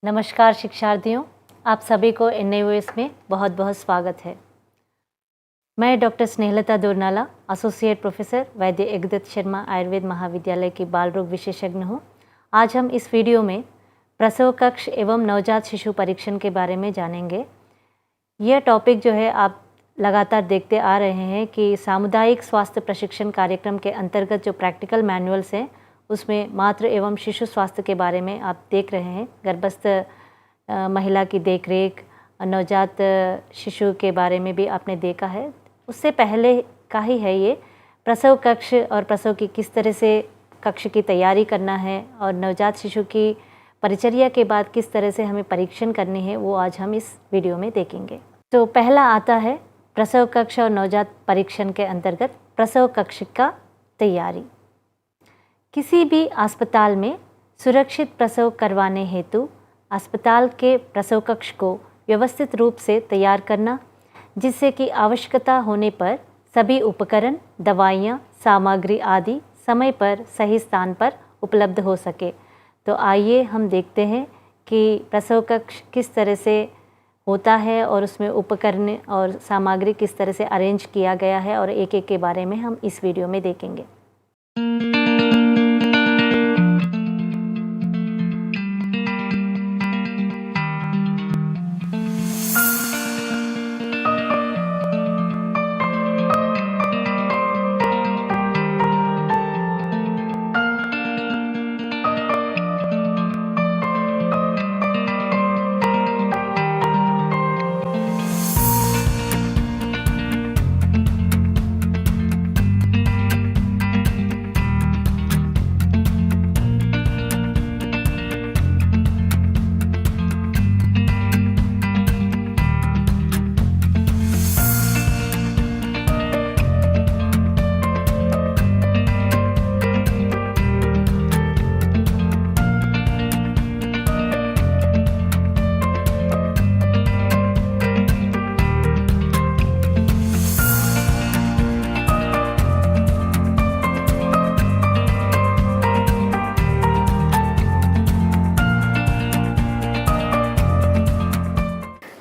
नमस्कार शिक्षार्थियों, आप सभी को NAOS में बहुत बहुत स्वागत है। मैं डॉक्टर स्नेहलता दुरनाला, एसोसिएट प्रोफेसर वैद्य एकदत्त शर्मा आयुर्वेद महाविद्यालय की बाल रोग विशेषज्ञ हूँ। आज हम इस वीडियो में प्रसव कक्ष एवं नवजात शिशु परीक्षण के बारे में जानेंगे। यह टॉपिक जो है आप लगातार देखते आ रहे हैं कि सामुदायिक स्वास्थ्य प्रशिक्षण कार्यक्रम के अंतर्गत जो प्रैक्टिकल मैनुअल्स हैं उसमें मातृ एवं शिशु स्वास्थ्य के बारे में आप देख रहे हैं। गर्भस्थ महिला की देखरेख, नवजात शिशु के बारे में भी आपने देखा है। उससे पहले का ही है ये प्रसव कक्ष और प्रसव की किस तरह से कक्ष की तैयारी करना है और नवजात शिशु की परिचर्या के बाद किस तरह से हमें परीक्षण करनी है, वो आज हम इस वीडियो में देखेंगे। तो पहला आता है प्रसव कक्ष और नवजात परीक्षण के अंतर्गत प्रसव कक्ष का तैयारी। किसी भी अस्पताल में सुरक्षित प्रसव करवाने हेतु अस्पताल के प्रसव कक्ष को व्यवस्थित रूप से तैयार करना, जिससे कि आवश्यकता होने पर सभी उपकरण, दवाइयाँ, सामग्री आदि समय पर सही स्थान पर उपलब्ध हो सके। तो आइए हम देखते हैं कि प्रसव कक्ष किस तरह से होता है और उसमें उपकरण और सामग्री किस तरह से अरेंज किया गया है, और एक एक के बारे में हम इस वीडियो में देखेंगे।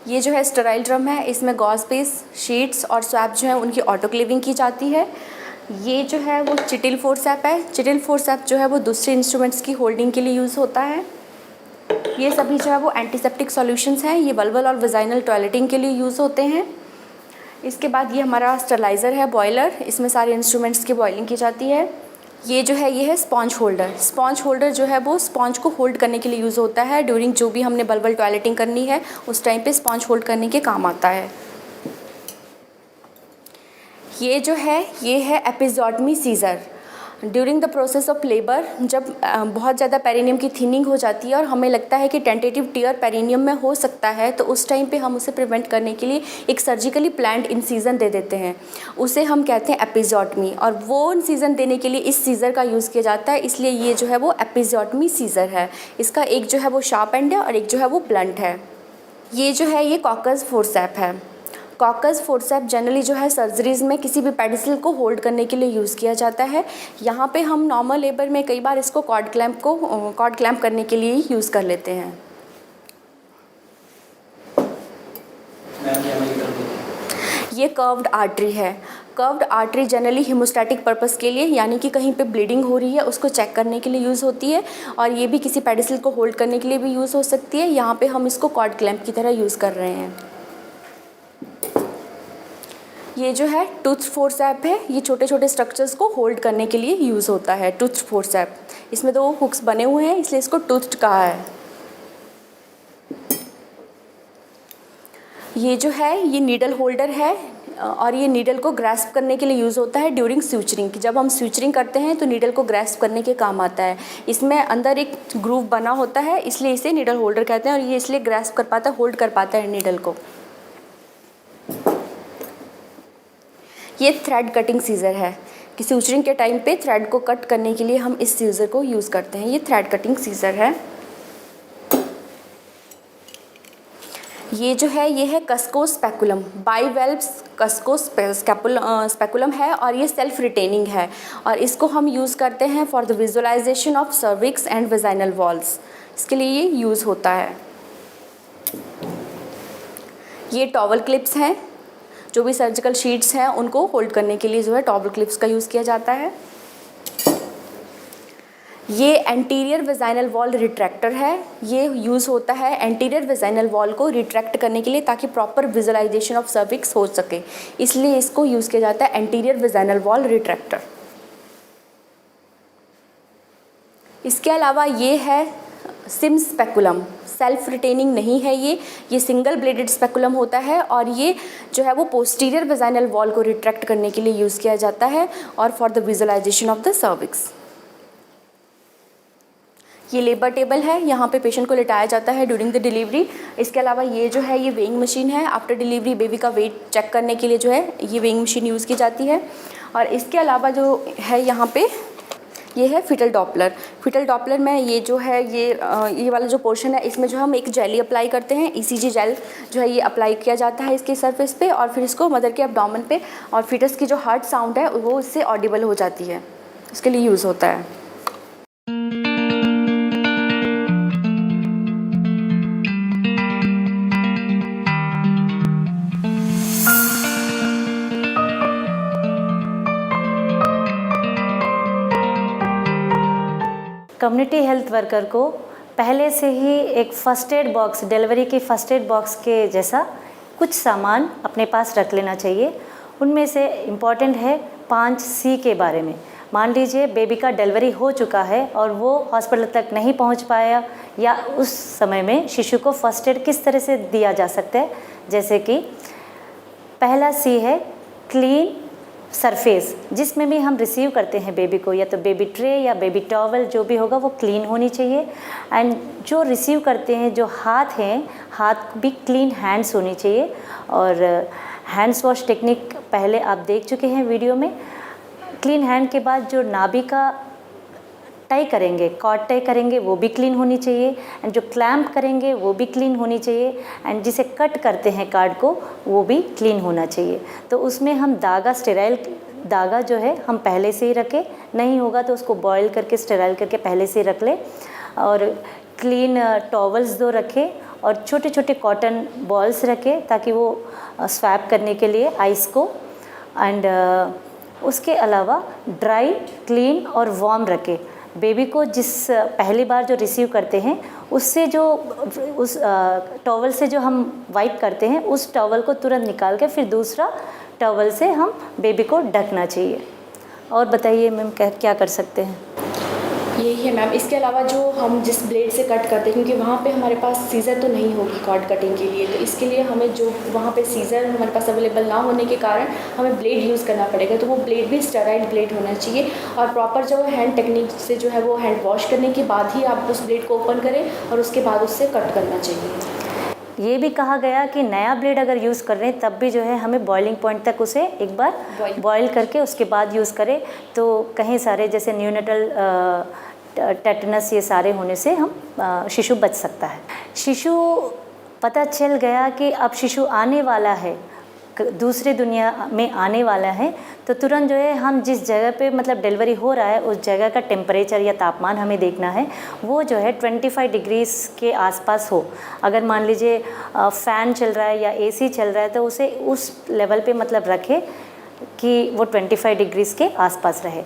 ये जो है स्टेराइल ड्रम है, इसमें गॉज पीस, शीट्स और स्वैप जो है उनकी ऑटोक्लेविंग की जाती है। ये जो है वो चिटिल फोर्सेप है। चिटिल फोर्सेप जो है वो दूसरे इंस्ट्रूमेंट्स की होल्डिंग के लिए यूज़ होता है। ये सभी जो है वो एंटीसेप्टिक सॉल्यूशंस हैं। ये वल्वल और वेजाइनल टॉयलेटिंग के लिए यूज़ होते हैं। इसके बाद ये हमारा स्टरलाइज़र है, बॉयलर। इसमें सारे इंस्ट्रूमेंट्स की बॉयलिंग की जाती है। ये जो है ये है स्पॉन्ज होल्डर। स्पॉन्ज होल्डर जो है वो स्पॉन्ज को होल्ड करने के लिए यूज़ होता है। ड्यूरिंग जो भी हमने बल्बल टॉयलेटिंग करनी है उस टाइम पे स्पॉन्ज होल्ड करने के काम आता है। ये जो है ये है episiotomy caesar. During the process of labour जब बहुत ज़्यादा पेरिनियम की थिनिंग हो जाती है और हमें लगता है कि टेंटेटिव टियर पेरिनियम में हो सकता है, तो उस टाइम पे हम उसे प्रिवेंट करने के लिए एक सर्जिकली प्लान्ड इंसीजन दे देते हैं। उसे हम कहते हैं एपिजोटमी, और वो इंसीजन देने के लिए इस सीज़र का यूज़ किया जाता है। इसलिए ये जो है वो एपिजोटमी सीज़र है। इसका एक जो है वो शार्प एंड है और एक जो है वो ब्लंट है। ये जो है ये कॉकस फोर्सेप है। कॉकस फोर्सेप जनरली जो है सर्जरीज़ में किसी भी पेडिसिल को होल्ड करने के लिए यूज़ किया जाता है। यहाँ पे हम नॉर्मल लेबर में कई बार इसको कॉर्ड क्लैम्प करने के लिए यूज़ कर लेते हैं। ये कर्व्ड आर्टरी है। Curved artery generally haemostatic purpose के लिए, यानी कि कहीं पे ब्लीडिंग हो रही है उसको चेक करने के लिए यूज़ होती है, और ये भी किसी पेडिसिल को होल्ड करने के लिए भी यूज़ हो सकती है। यहाँ पे हम इसको कॉर्ड क्लैम्प की तरह यूज़ कर रहे हैं। ये जो है टूथ फोर्सेप है। ये छोटे छोटे स्ट्रक्चर्स को होल्ड करने के लिए यूज़ होता है टूथ फोर्सेप। इसमें 2 हुक्स बने हुए हैं, इसलिए इसको टूथ कहा है। ये जो है ये नीडल होल्डर है, और ये नीडल को ग्रैस्प करने के लिए यूज़ होता है ड्यूरिंग स्यूचरिंग। जब हम स्यूचरिंग करते हैं तो नीडल को ग्रैस्प करने के काम आता है। इसमें अंदर एक ग्रूव बना होता है, इसलिए इसे नीडल होल्डर कहते हैं, और ये इसलिए ग्रैस्प कर पाता है, होल्ड कर पाता है नीडल को। ये थ्रेड कटिंग सीज़र है कि स्यूचरिंग के टाइम पे थ्रेड को कट करने के लिए हम इस सीज़र को यूज़ करते हैं। ये थ्रेड कटिंग सीज़र है। ये जो है ये है कस्को स्पेकुलम। बाईवेल्व्स कस्को स्पेकुलम है, और ये सेल्फ रिटेनिंग है, और इसको हम यूज़ करते हैं for the visualisation of cervix and vaginal walls. इसके लिए ये यूज़ होता है। ये टॉवल क्लिप्स हैं, जो भी सर्जिकल शीट्स हैं उनको होल्ड करने के लिए जो है टॉवल क्लिप्स का यूज़ किया जाता है। ये एंटीरियर वेजाइनल वॉल रिट्रैक्टर है। ये यूज़ होता है एंटीरियर वेजाइनल वॉल को रिट्रैक्ट करने के लिए, ताकि प्रॉपर विजुअलाइजेशन ऑफ सर्विक्स हो सके, इसलिए इसको यूज़ किया जाता है एंटीरियर वेजाइनल वॉल रिट्रैक्टर। इसके अलावा ये है सिम स्पेकुलम। सेल्फ रिटेनिंग नहीं है ये सिंगल ब्लेडेड स्पेकुलम होता है, और ये जो है वो पोस्टीरियर वेजाइनल वॉल को रिट्रैक्ट करने के लिए यूज़ किया जाता है और for the visualisation of the cervix. ये लेबर टेबल है, यहाँ पे पेशेंट को लिटाया जाता है ड्यूरिंग द डिलीवरी। इसके अलावा ये जो है ये वेइंग मशीन है। आफ्टर डिलीवरी बेबी का वेट चेक करने के लिए जो है ये वेइंग मशीन यूज़ की जाती है। और इसके अलावा जो है यहाँ पे ये है फिटल डॉपलर। फिटल डॉपलर में ये जो है ये वाला जो पोर्शन है, इसमें जो हम एक जेली अप्लाई करते हैं, ECG जेल जो है ये अप्लाई किया जाता है इसके सरफेस पे, और फिर इसको मदर के एब्डोमेन पे, और फिटस की जो हार्ट साउंड है वो इससे ऑडिबल हो जाती है, इसके लिए यूज़ होता है। कम्युनिटी हेल्थ वर्कर को पहले से ही एक फ़र्स्ट एड बॉक्स, डिलीवरी की फ़र्स्ट एड बॉक्स के जैसा कुछ सामान अपने पास रख लेना चाहिए। उनमें से इम्पॉर्टेंट है 5C के बारे में। मान लीजिए बेबी का डिलीवरी हो चुका है और वो हॉस्पिटल तक नहीं पहुंच पाया, या उस समय में शिशु को फ़र्स्ट एड किस तरह से दिया जा सकता है। जैसे कि पहला C है क्लीन सरफेस, जिसमें भी हम रिसीव करते हैं बेबी को, या तो बेबी ट्रे या बेबी टॉवल जो भी होगा वो क्लीन होनी चाहिए। एंड जो रिसीव करते हैं जो हाथ हैं, हाथ भी क्लीन हैंड्स होनी चाहिए। और हैंड्स वॉश टेक्निक पहले आप देख चुके हैं वीडियो में। क्लीन हैंड के बाद जो नाभि का टाई करेंगे, कॉर्ड टाई करेंगे, वो भी क्लीन होनी चाहिए। एंड जो क्लैम्प करेंगे वो भी क्लीन होनी चाहिए। एंड जिसे कट करते हैं कार्ड को, वो भी क्लीन होना चाहिए। तो उसमें हम धागा, स्टेराइल धागा जो है हम पहले से ही रखें, नहीं होगा तो उसको बॉयल करके स्टेराइल करके पहले से ही रख लें। और क्लीन टॉवल्स 2 रखें, और छोटे छोटे कॉटन बॉल्स रखें ताकि वो स्वैप करने के लिए आइस को। एंड उसके अलावा ड्राई, क्लीन और वार्म रखें। बेबी को जिस पहली बार जो रिसीव करते हैं उससे जो उस टॉवल से जो हम वाइप करते हैं, उस टॉवल को तुरंत निकाल के फिर दूसरा टॉवल से हम बेबी को ढकना चाहिए। और बताइए मैम क्या कर सकते हैं? यही है मैम। इसके अलावा जो हम जिस ब्लेड से कट करते हैं, क्योंकि वहाँ पे हमारे पास सीज़र तो नहीं होगी कॉर्ड कटिंग के लिए, तो इसके लिए हमें जो वहाँ पे सीज़र हमारे पास अवेलेबल ना होने के कारण हमें ब्लेड यूज़ करना पड़ेगा। तो वो ब्लेड भी स्टेराइल ब्लेड होना चाहिए, और प्रॉपर जो हैंड टेक्निक से जो है वो हैंड वॉश करने के बाद ही आप उस ब्लेड को ओपन करें, और उसके बाद उससे कट करना चाहिए। ये भी कहा गया कि नया ब्लेड अगर यूज़ कर रहे हैं तब भी जो है हमें बॉइलिंग पॉइंट तक उसे एक बार बॉयल करके उसके बाद यूज़ करें, तो कहीं सारे जैसे न्यूनेटल टेटनस ये सारे होने से हम शिशु बच सकता है। शिशु पता चल गया कि अब शिशु आने वाला है, दूसरी दुनिया में आने वाला है, तो तुरंत जो है हम जिस जगह पे मतलब डिलीवरी हो रहा है उस जगह का टेम्परेचर या तापमान हमें देखना है, वो जो है 25 डिग्रीज़ के आसपास हो। अगर मान लीजिए फ़ैन चल रहा है या AC चल रहा है तो उसे उस लेवल पे मतलब रखें कि वो 25 डिग्रीज़ के आसपास रहे।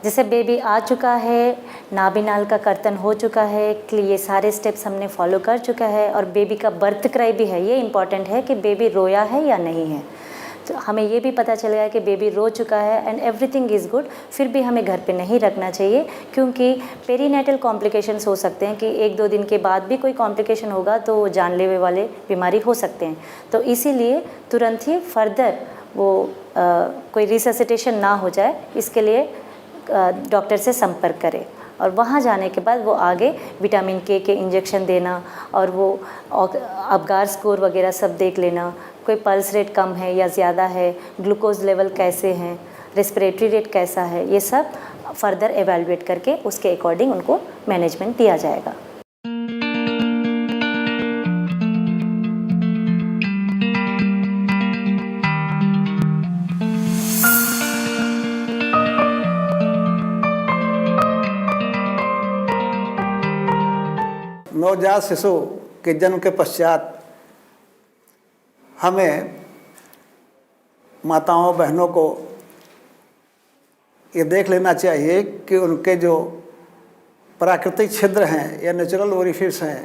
जैसे बेबी आ चुका है, नाभि नाल का कर्तन हो चुका है, कि ये सारे स्टेप्स हमने फॉलो कर चुका है, और बेबी का बर्थ क्राई भी है। ये इम्पॉर्टेंट है कि बेबी रोया है या नहीं है। तो हमें ये भी पता चल गया कि बेबी रो चुका है एंड एवरीथिंग इज़ गुड, फिर भी हमें घर पे नहीं रखना चाहिए, क्योंकि पेरीनेटल कॉम्प्लिकेशंस हो सकते हैं कि 1-2 दिन के बाद भी कोई कॉम्प्लिकेशन होगा तो जानलेवा वाले बीमारी हो सकते हैं। तो इसीलिए तुरंत ही फर्दर वो कोई रिससिटेशन ना हो जाए, इसके लिए डॉक्टर से संपर्क करें। और वहाँ जाने के बाद वो आगे विटामिन के इंजेक्शन देना, और वो अबगार स्कोर वगैरह सब देख लेना, कोई पल्स रेट कम है या ज़्यादा है, ग्लूकोज लेवल कैसे हैं, रेस्पिरेटरी रेट कैसा है, ये सब फर्दर एवेलुएट करके उसके अकॉर्डिंग उनको मैनेजमेंट दिया जाएगा। नवजात शिशु के जन्म के पश्चात हमें माताओं बहनों को ये देख लेना चाहिए कि उनके जो प्राकृतिक छिद्र हैं या नेचुरल ओरिफिस हैं,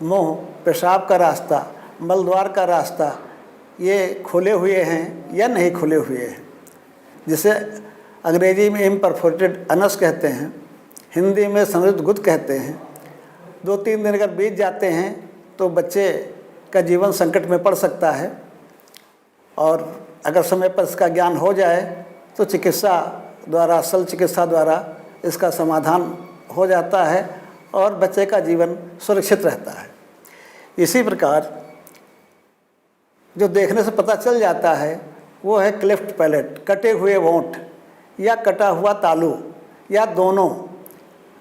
मुंह, पेशाब का रास्ता, मलद्वार का रास्ता, ये खुले हुए हैं या नहीं खुले हुए हैं, जिसे अंग्रेजी में इम्परफोरेटेड अनस कहते हैं, हिंदी में समृद्ध गुद कहते हैं। 2-3 दिन अगर बीत जाते हैं तो बच्चे का जीवन संकट में पड़ सकता है, और अगर समय पर इसका ज्ञान हो जाए तो चिकित्सा द्वारा, असल चिकित्सा द्वारा इसका समाधान हो जाता है और बच्चे का जीवन सुरक्षित रहता है। इसी प्रकार जो देखने से पता चल जाता है वो है क्लेफ्ट पैलेट, कटे हुए होंठ या कटा हुआ तालू या दोनों।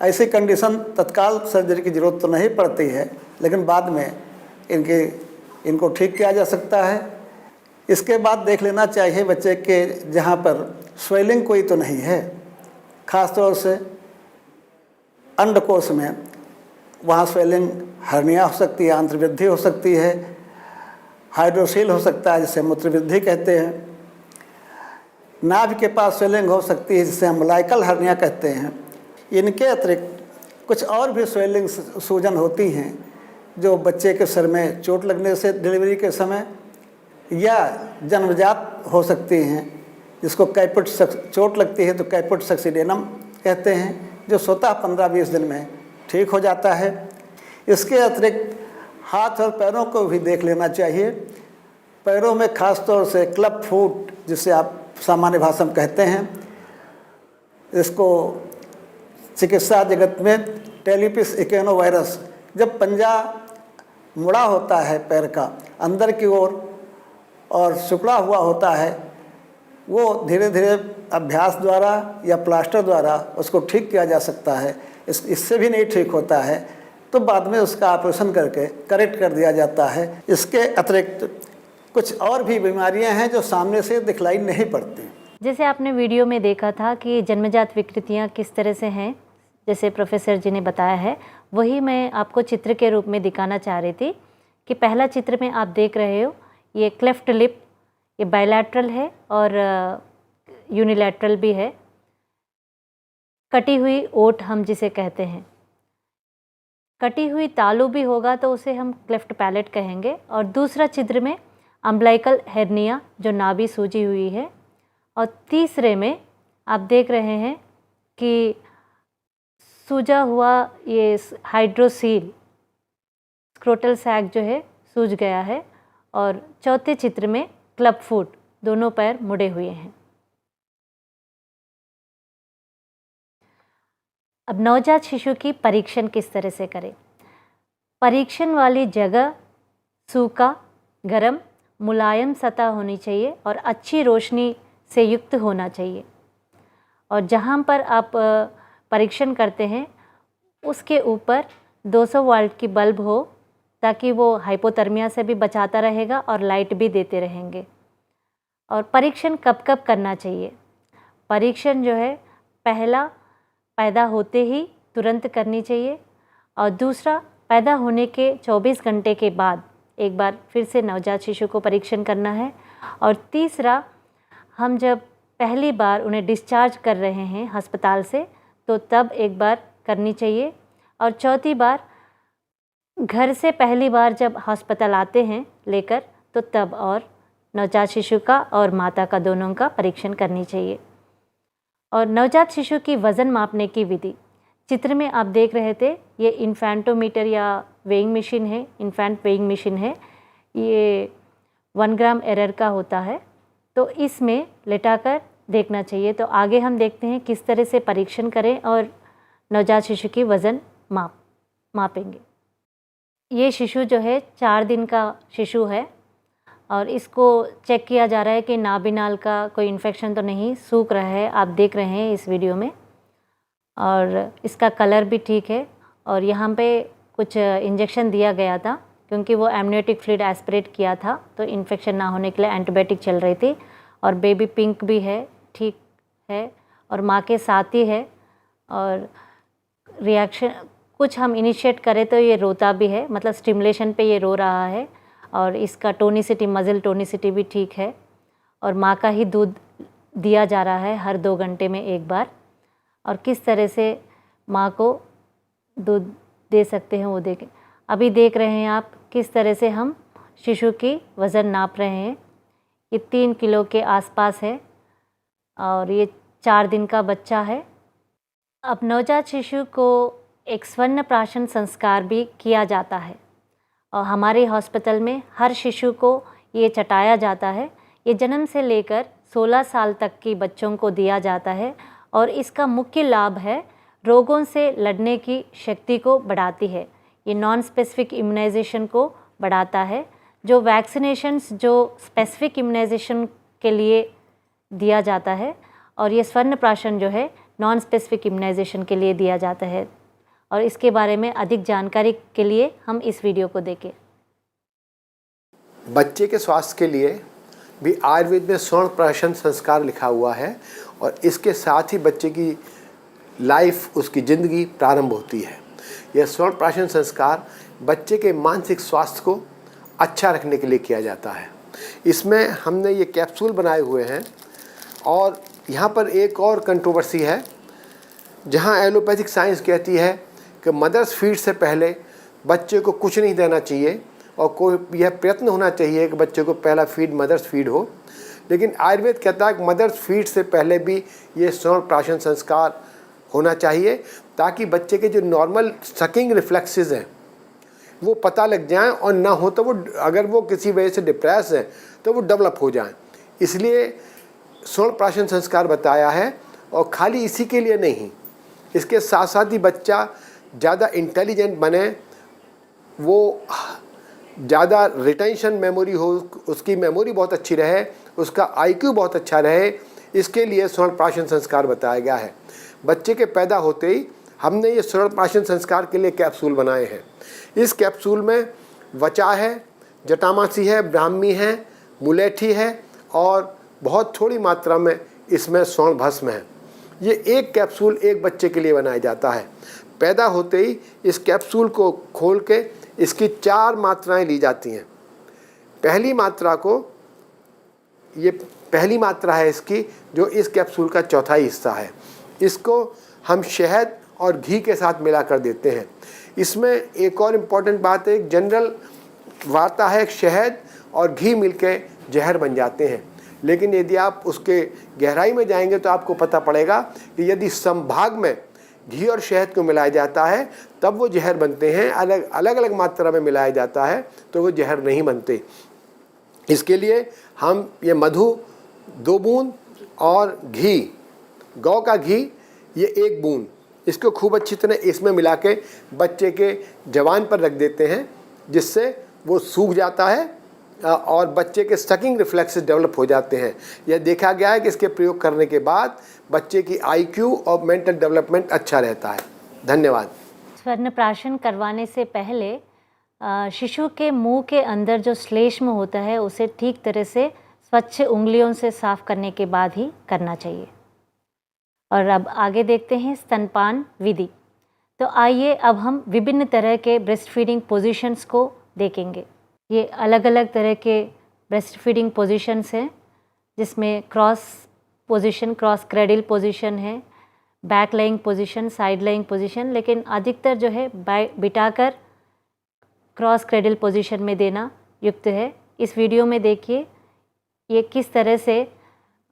ऐसी कंडीशन तत्काल सर्जरी की ज़रूरत तो नहीं पड़ती है, लेकिन बाद में इनको ठीक किया जा सकता है। इसके बाद देख लेना चाहिए बच्चे के जहाँ पर स्वेलिंग कोई तो नहीं है, ख़ास तौर से अंडकोश में, वहाँ स्वेलिंग हर्निया हो सकती है, आंत्रवृद्धि हो सकती है, हाइड्रोसील हो सकता है जिसे मूत्रवृद्धि कहते हैं, नाभि के पास स्वेलिंग हो सकती है जिसे हम अम्बिलिकल हर्निया कहते हैं। इनके अतिरिक्त कुछ और भी स्वेलिंग सूजन होती हैं जो बच्चे के सर में चोट लगने से डिलीवरी के समय या जन्मजात हो सकती हैं, जिसको कैपुट चोट लगती है तो कैपुट सक्सीडेनम कहते हैं, जो स्वतः 15-20 दिन में ठीक हो जाता है। इसके अतिरिक्त हाथ और पैरों को भी देख लेना चाहिए। पैरों में खास तौर से क्लब फुट, जिसे आप सामान्य भाषा में कहते हैं, इसको चिकित्सा जगत में टेलिपिस इकेनोवायरस, जब पंजा मुड़ा होता है पैर का अंदर की ओर और सिकुड़ा हुआ होता है, वो धीरे धीरे अभ्यास द्वारा या प्लास्टर द्वारा उसको ठीक किया जा सकता है। इससे भी नहीं ठीक होता है तो बाद में उसका ऑपरेशन करके करेक्ट कर दिया जाता है। इसके अतिरिक्त कुछ और भी बीमारियां हैं जो सामने से दिखलाई नहीं पड़ती। जैसे आपने वीडियो में देखा था कि जन्मजात विकृतियां किस तरह से हैं, जैसे प्रोफेसर जी ने बताया है, वही मैं आपको चित्र के रूप में दिखाना चाह रही थी कि पहला चित्र में आप देख रहे हो, ये क्लेफ्ट लिप, ये बायलैटरल है और यूनिलैटरल भी है। कटी हुई ओठ हम जिसे कहते हैं, कटी हुई तालू भी होगा तो उसे हम क्लेफ्ट पैलेट कहेंगे। और दूसरा चित्र में अम्बिलिकल हेर्निया जो नाभि सूजी हुई है, और तीसरे में आप देख रहे हैं कि सूजा हुआ ये हाइड्रोसील स्क्रोटल सैक जो है सूज गया है, और चौथे चित्र में क्लब फुट, दोनों पैर मुड़े हुए हैं। अब नवजात शिशु की परीक्षण किस तरह से करें। परीक्षण वाली जगह सूखा, गरम, मुलायम सतह होनी चाहिए और अच्छी रोशनी से युक्त होना चाहिए। और जहाँ पर आप परीक्षण करते हैं उसके ऊपर 200 वाट की बल्ब हो, ताकि वो हाइपोथर्मिया से भी बचाता रहेगा और लाइट भी देते रहेंगे। और परीक्षण कब कब करना चाहिए। परीक्षण जो है, पहला पैदा होते ही तुरंत करनी चाहिए, और दूसरा पैदा होने के 24 घंटे के बाद एक बार फिर से नवजात शिशु को परीक्षण करना है, और तीसरा हम जब पहली बार उन्हें डिस्चार्ज कर रहे हैं अस्पताल से तो तब एक बार करनी चाहिए, और चौथी बार घर से पहली बार जब अस्पताल आते हैं लेकर तो तब और नवजात शिशु का और माता का दोनों का परीक्षण करनी चाहिए। और नवजात शिशु की वज़न मापने की विधि चित्र में आप देख रहे थे, ये इन्फेंटोमीटर या वेइंग मशीन है, इन्फेंट वेइंग मशीन है। ये 1 ग्राम एरर का होता है, तो इसमें लेटाकर देखना चाहिए। तो आगे हम देखते हैं किस तरह से परीक्षण करें और नवजात शिशु की वज़न मापेंगे। ये शिशु जो है 4 दिन का शिशु है, और इसको चेक किया जा रहा है कि नाभि नाल का कोई इन्फेक्शन तो नहीं सूख रहा है, आप देख रहे हैं इस वीडियो में। और इसका कलर भी ठीक है, और यहाँ पे कुछ इंजेक्शन दिया गया था क्योंकि वो एमनियोटिक फ्लूइड एस्पिरेट किया था, तो इन्फेक्शन ना होने के लिए एंटीबायोटिक चल रही थी। और बेबी पिंक भी है, ठीक है, और माँ के साथ ही है, और रिएक्शन कुछ हम इनिशिएट करें तो ये रोता भी है, मतलब स्टिमुलेशन पे ये रो रहा है और इसका टोनिसिटी, मज़ल टोनिसिटी भी ठीक है और माँ का ही दूध दिया जा रहा है हर 2 घंटे में एक बार। और किस तरह से माँ को दूध दे सकते हैं वो देखें। अभी देख रहे हैं आप किस तरह से हम शिशु की वज़न नाप रहे हैं। ये 3 किलो के आसपास है और ये 4 दिन का बच्चा है। अब नवजात शिशु को एक स्वर्ण प्राशन संस्कार भी किया जाता है और हमारे हॉस्पिटल में हर शिशु को ये चटाया जाता है। ये जन्म से लेकर 16 साल तक के बच्चों को दिया जाता है और इसका मुख्य लाभ है रोगों से लड़ने की शक्ति को बढ़ाती है। ये नॉन स्पेसिफिक इम्यूनाइजेशन को बढ़ाता है। जो वैक्सीनेशंस जो स्पेसिफिक इम्यूनाइजेशन के लिए दिया जाता है और ये स्वर्ण प्राशन जो है नॉन स्पेसिफिक इम्यूनाइजेशन के लिए दिया जाता है। और इसके बारे में अधिक जानकारी के लिए हम इस वीडियो को देखें। बच्चे के स्वास्थ्य के लिए भी आयुर्वेद में स्वर्ण प्राशन संस्कार लिखा हुआ है और इसके साथ ही बच्चे की लाइफ, उसकी ज़िंदगी प्रारंभ होती है। यह स्वर्ण प्राशन संस्कार बच्चे के मानसिक स्वास्थ्य को अच्छा रखने के लिए किया जाता है। इसमें हमने ये कैप्सूल बनाए हुए हैं और यहाँ पर एक और कंट्रोवर्सी है जहाँ एलोपैथिक साइंस कहती है कि मदर्स फीड से पहले बच्चे को कुछ नहीं देना चाहिए और कोई यह प्रयत्न होना चाहिए कि बच्चे को पहला फीड मदर्स फीड हो। लेकिन आयुर्वेद कहता है कि मदर्स फीड से पहले भी ये स्वर्ण प्राशन संस्कार होना चाहिए ताकि बच्चे के जो नॉर्मल सकिंग रिफ्लेक्सेस हैं वो पता लग जाएं और ना हो तो वो, अगर वो किसी वजह से डिप्रेस हैं तो वो डेवलप हो जाएं। इसलिए स्वर्ण प्राशन संस्कार बताया है और खाली इसी के लिए नहीं, इसके साथ साथ ही बच्चा ज़्यादा इंटेलिजेंट बने, वो ज़्यादा रिटेंशन मेमोरी हो, उसकी मेमोरी बहुत अच्छी रहे, उसका आईक्यू बहुत अच्छा रहे, इसके लिए स्वर्ण प्राशन संस्कार बताया गया है। बच्चे के पैदा होते ही हमने ये स्वर्ण प्राशन संस्कार के लिए कैप्सूल बनाए हैं। इस कैप्सूल में वचा है, जटामासी है, ब्राह्मी है, मुलेठी है और बहुत थोड़ी मात्रा में इसमें स्वर्ण भस्म है। ये एक कैप्सूल एक बच्चे के लिए बनाया जाता है। पैदा होते ही इस कैप्सूल को खोल के इसकी 4 मात्राएं ली जाती हैं। पहली मात्रा को, ये पहली मात्रा है इसकी जो इस कैप्सूल का चौथाई हिस्सा है, इसको हम शहद और घी के साथ मिला कर देते हैं। इसमें एक और इम्पॉर्टेंट बात है, एक जनरल वार्ता है, शहद और घी मिलके जहर बन जाते हैं। लेकिन यदि आप उसके गहराई में जाएंगे तो आपको पता पड़ेगा कि यदि संभाग में घी और शहद को मिलाया जाता है तब वो जहर बनते हैं, अलग अलग मात्रा में मिलाया जाता है तो वो जहर नहीं बनते। इसके लिए हम ये मधु 2 बूंद और घी, गौ का घी ये 1 बूंद, इसको खूब अच्छी तरह इसमें मिला के बच्चे के जबान पर रख देते हैं, जिससे वो सूख जाता है और बच्चे के सकिंग रिफ्लेक्सेस डेवलप हो जाते हैं। यह देखा गया है कि इसके प्रयोग करने के बाद बच्चे की आईक्यू और मेंटल डेवलपमेंट अच्छा रहता है। धन्यवाद। स्वर्ण प्राशन करवाने से पहले शिशु के मुंह के अंदर जो श्लेष्म होता है उसे ठीक तरह से स्वच्छ उंगलियों से साफ करने के बाद ही करना चाहिए। और अब आगे देखते हैं स्तनपान विधि। तो आइए अब हम विभिन्न तरह के ब्रेस्ट फीडिंग पोजीशंस को देखेंगे। ये अलग अलग तरह के ब्रेस्ट फीडिंग पोजीशंस हैं, जिसमें cross position, cross cradle position है, back lying position, side lying position, लेकिन अधिकतर जो है बिठाकर क्रॉस क्रेडल पोजीशन में देना युक्त है। इस वीडियो में देखिए ये किस तरह से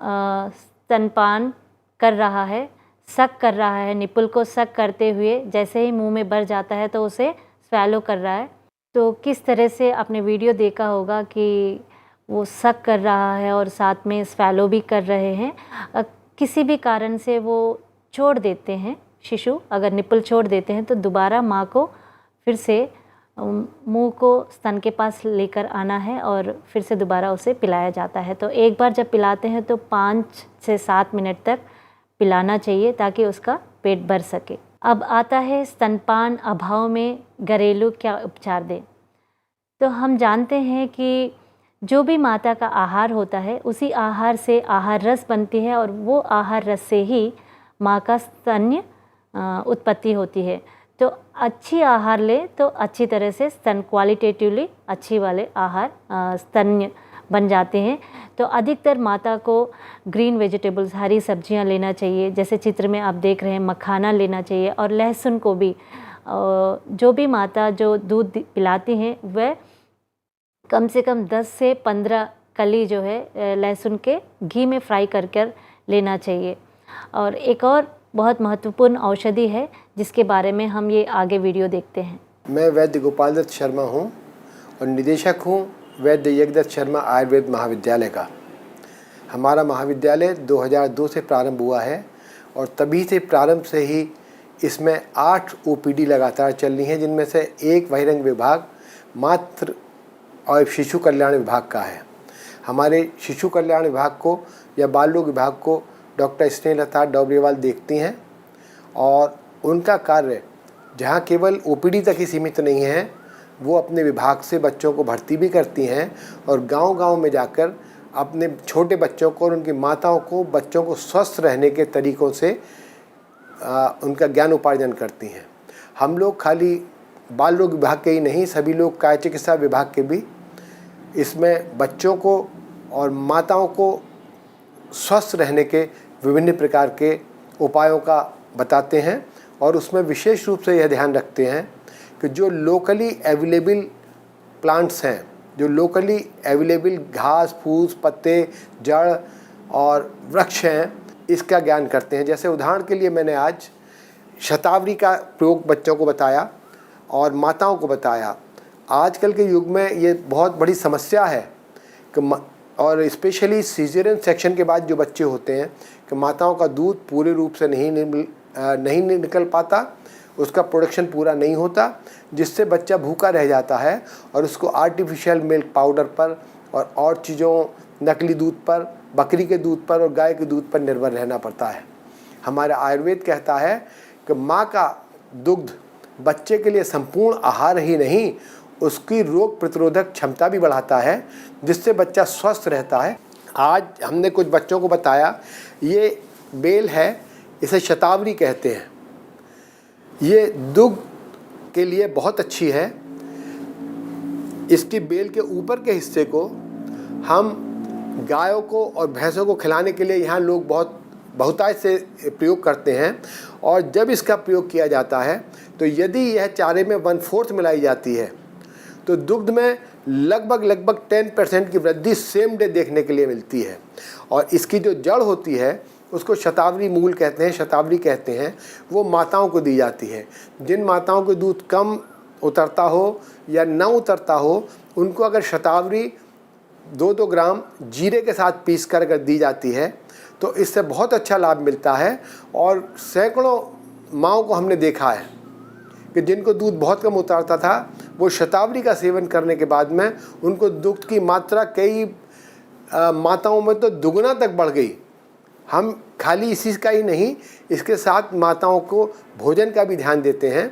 स्तनपान कर रहा है, सक कर रहा है, निपुल को सक करते हुए जैसे ही मुंह में भर जाता है तो उसे स्वैलो कर रहा है। तो किस तरह से आपने वीडियो देखा होगा कि वो सक कर रहा है और साथ में स्वैलो भी कर रहे हैं। किसी भी कारण से वो छोड़ देते हैं शिशु, अगर निपुल छोड़ देते हैं तो दोबारा माँ को फिर से मुंह को स्तन के पास लेकर आना है और फिर से दोबारा उसे पिलाया जाता है। तो एक बार जब पिलाते हैं तो 5 से 7 मिनट तक पिलाना चाहिए ताकि उसका पेट भर सके। अब आता है स्तनपान अभाव में घरेलू क्या उपचार दें। तो हम जानते हैं कि जो भी माता का आहार होता है उसी आहार से आहार रस बनती है और वो आहार रस से ही माँ का स्तन्य उत्पत्ति होती है। तो अच्छी आहार ले तो अच्छी तरह से स्तन क्वालिटेटिवली अच्छी वाले आहार स्तन्य बन जाते हैं। तो अधिकतर माता को ग्रीन वेजिटेबल्स, हरी सब्जियां लेना चाहिए। जैसे चित्र में आप देख रहे हैं, मखाना लेना चाहिए। और लहसुन को भी जो भी माता जो दूध पिलाती हैं वह कम से कम 10 से 15 कली जो है लहसुन के घी में फ्राई कर लेना चाहिए। और एक और बहुत महत्वपूर्ण औषधि है जिसके बारे में हम ये आगे वीडियो देखते हैं। मैं वैद्य गोपाल दत्त शर्मा हूँ और निदेशक हूँ वैद्य यज्ञदत्त शर्मा आयुर्वेद महाविद्यालय का। हमारा महाविद्यालय 2002 से प्रारंभ हुआ है और तभी से प्रारंभ से ही इसमें 8 OPD लगातार चल रही हैं, जिनमें से एक बहिरंग विभाग मातृ और शिशु कल्याण विभाग का है। हमारे शिशु कल्याण विभाग को या बाल रोग विभाग को डॉक्टर स्नेहलता डोबरेवाल देखती हैं और उनका कार्य जहाँ केवल OPD तक ही सीमित नहीं है, वो अपने विभाग से बच्चों को भर्ती भी करती हैं और गांव-गांव में जाकर अपने छोटे बच्चों को और उनकी माताओं को बच्चों को स्वस्थ रहने के तरीक़ों से उनका ज्ञान उपार्जन करती हैं। हम लोग खाली बाल रोग विभाग के ही नहीं, सभी लोग काय चिकित्सा विभाग के भी इसमें बच्चों को और माताओं को स्वस्थ रहने के विभिन्न प्रकार के उपायों का बताते हैं और उसमें विशेष रूप से यह ध्यान रखते हैं कि जो लोकली अवेलेबल प्लांट्स हैं, जो लोकली अवेलेबल घास फूस पत्ते जड़ और वृक्ष हैं, इसका ज्ञान करते हैं। जैसे उदाहरण के लिए मैंने आज शतावरी का प्रयोग बच्चों को बताया और माताओं को बताया। आजकल के युग में ये बहुत बड़ी समस्या है कि और स्पेशली सीजरियन सेक्शन के बाद जो बच्चे होते हैं कि माताओं का दूध पूरे रूप से नहीं निकल पाता, उसका प्रोडक्शन पूरा नहीं होता, जिससे बच्चा भूखा रह जाता है और उसको आर्टिफिशियल मिल्क पाउडर पर और चीज़ों, नकली दूध पर, बकरी के दूध पर और गाय के दूध पर निर्भर रहना पड़ता है। हमारा आयुर्वेद कहता है कि माँ का दुग्ध बच्चे के लिए संपूर्ण आहार ही नहीं, उसकी रोग प्रतिरोधक क्षमता भी बढ़ाता है, जिससे बच्चा स्वस्थ रहता है। आज हमने कुछ बच्चों को बताया, ये बेल है, इसे शतावरी कहते हैं। ये दुग्ध के लिए बहुत अच्छी है। इसकी बेल के ऊपर के हिस्से को हम गायों को और भैंसों को खिलाने के लिए यहाँ लोग बहुतायत से प्रयोग करते हैं। और जब इसका प्रयोग किया जाता है तो यदि यह चारे में 1/4 मिलाई जाती है तो दुग्ध में लगभग 10% की वृद्धि सेम डे देखने के लिए मिलती है। और इसकी जो जड़ होती है उसको शतावरी मूल कहते हैं, शतावरी कहते हैं, वो माताओं को दी जाती है। जिन माताओं को दूध कम उतरता हो या न उतरता हो, उनको अगर शतावरी 2-2 ग्राम जीरे के साथ पीस कर अगर दी जाती है तो इससे बहुत अच्छा लाभ मिलता है। और सैकड़ों माँओं को हमने देखा है कि जिनको दूध बहुत कम उतरता था, वो शतावरी का सेवन करने के बाद में उनको दुग्ध की मात्रा कई माताओं में तो दुगुना तक बढ़ गई। हम खाली इसी का ही नहीं, इसके साथ माताओं को भोजन का भी ध्यान देते हैं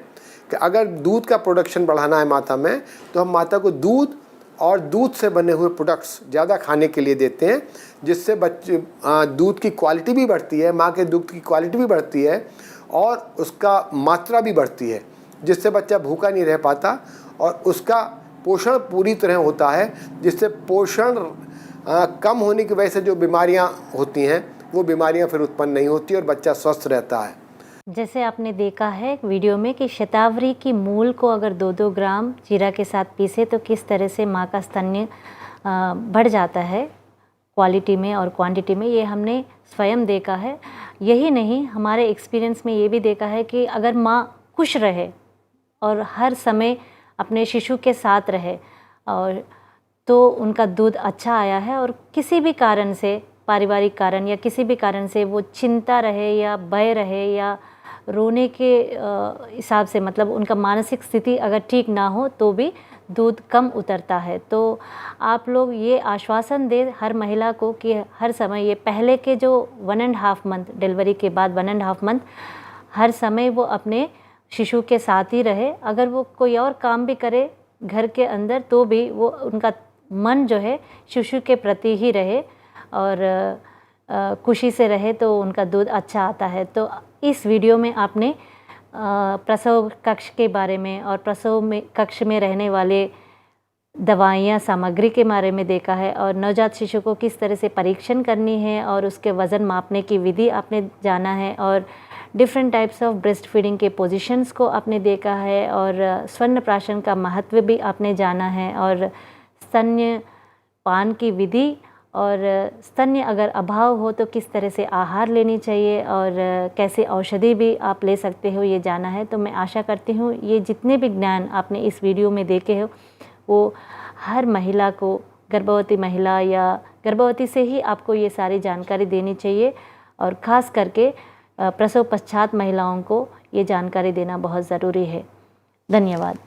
कि अगर दूध का प्रोडक्शन बढ़ाना है माता में, तो हम माता को दूध और दूध से बने हुए प्रोडक्ट्स ज़्यादा खाने के लिए देते हैं, जिससे बच्चे दूध की क्वालिटी भी बढ़ती है, माँ के दूध की क्वालिटी भी बढ़ती है और उसका मात्रा भी बढ़ती है, जिससे बच्चा भूखा नहीं रह पाता और उसका पोषण पूरी तरह होता है, जिससे पोषण कम होने की वजह से जो बीमारियाँ होती हैं वो बीमारियाँ फिर उत्पन्न नहीं होती और बच्चा स्वस्थ रहता है। जैसे आपने देखा है वीडियो में कि शतावरी की मूल को अगर 2-2 ग्राम जीरा के साथ पीसे तो किस तरह से माँ का स्तन्य बढ़ जाता है क्वालिटी में और क्वांटिटी में, ये हमने स्वयं देखा है। यही नहीं, हमारे एक्सपीरियंस में ये भी देखा है कि अगर माँ खुश रहे और हर समय अपने शिशु के साथ रहे और तो उनका दूध अच्छा आया है। और किसी भी कारण से, पारिवारिक कारण या किसी भी कारण से वो चिंता रहे या भय रहे या रोने के हिसाब से, मतलब उनका मानसिक स्थिति अगर ठीक ना हो तो भी दूध कम उतरता है। तो आप लोग ये आश्वासन दें हर महिला को कि हर समय, ये पहले के जो 1.5 मंथ डिलीवरी के बाद 1.5 मंथ हर समय वो अपने शिशु के साथ ही रहे। अगर वो कोई और काम भी करे घर के अंदर तो भी वो उनका मन जो है शिशु के प्रति ही रहे और खुशी से रहे तो उनका दूध अच्छा आता है। तो इस वीडियो में आपने प्रसव कक्ष के बारे में और प्रसव में कक्ष में रहने वाले दवाइयाँ सामग्री के बारे में देखा है, और नवजात शिशु को किस तरह से परीक्षण करनी है और उसके वज़न मापने की विधि आपने जाना है, और different types of breast feeding के पोजीशंस को आपने देखा है, और स्वर्ण का महत्व भी आपने जाना है, और स्तन्यपान की विधि, और स्तन्य अगर अभाव हो तो किस तरह से आहार लेनी चाहिए और कैसे औषधि भी आप ले सकते हो, ये जाना है। तो मैं आशा करती हूँ ये जितने भी ज्ञान आपने इस वीडियो में देखे हो वो हर महिला को, गर्भवती महिला या गर्भवती से ही आपको ये सारी जानकारी देनी चाहिए, और ख़ास करके प्रसव पश्चात महिलाओं को ये जानकारी देना बहुत ज़रूरी है। धन्यवाद।